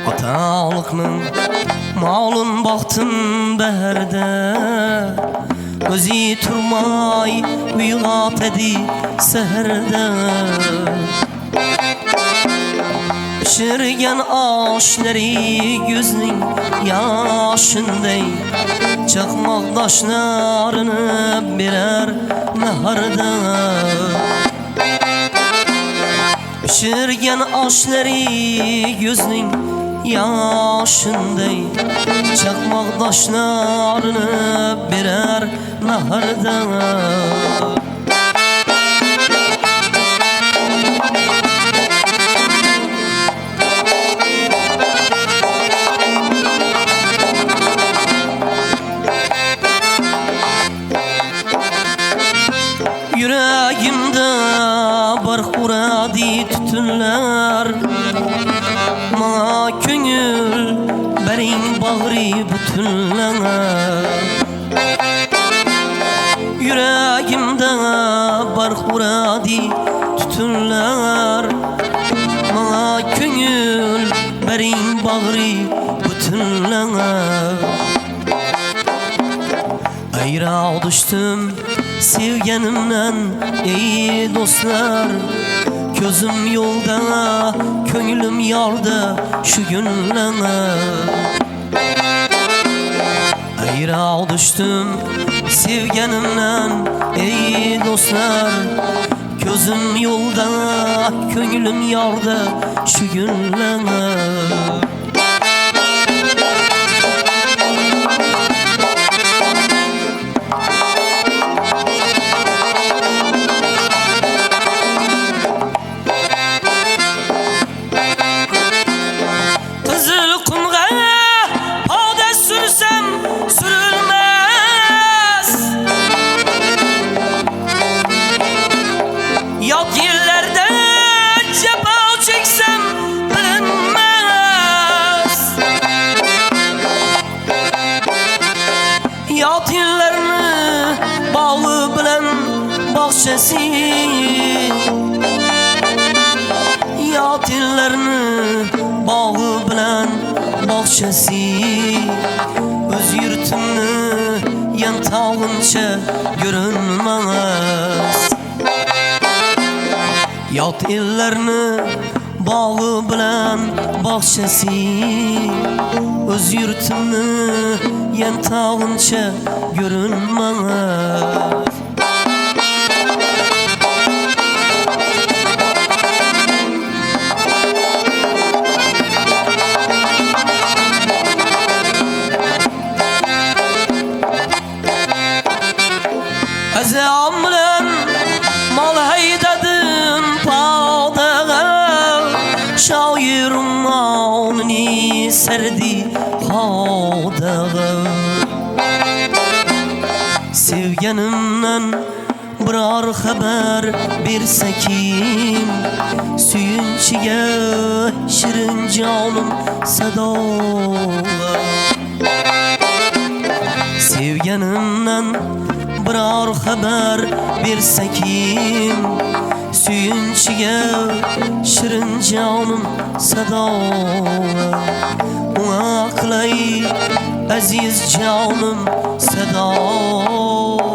Atalıkның malın baktım berde, Özü turmay uygat edi seherde. Pişirgen aşları gözünün yaşınday, Çakmak taşlarını birer neharda. Pişirgen aşları gözünün yaşınday, Çakmak taşlarını birer naharda. Yüreğimde bir huradi tütünler, Mana köngül berin bağrı bütünler. Yüreğimde bir huradi tütünler, Mana köngül berin bağrı bütünler. Ayra düştüm sevgenimden ey dostlar, Gözüm yolda, köngülüm yarda şu günler. Ayra düştüm sevgenimden ey dostlar, Gözüm yolda, köngülüm yarda şu günler. Yat yerlerini bağı bilen bahçesi, Yat yerlerini bağı bilen bahçesi, Öz yurtumni yen tağınca görünmez. Yat ellerini bağı bilen bahçesi, Öz yurtumni yen tağınca görünmez. Azam bilen mal haydadım padağa, Şairim malını serdi hadağa. Sevgenimden birer haber bersekim, Suyunchiga shirin canım sadoğa. Sevgenimden birer haber bersekim, Suyunchiga shirin canım sadoğa. Ona qilay aziz canım sadoğa.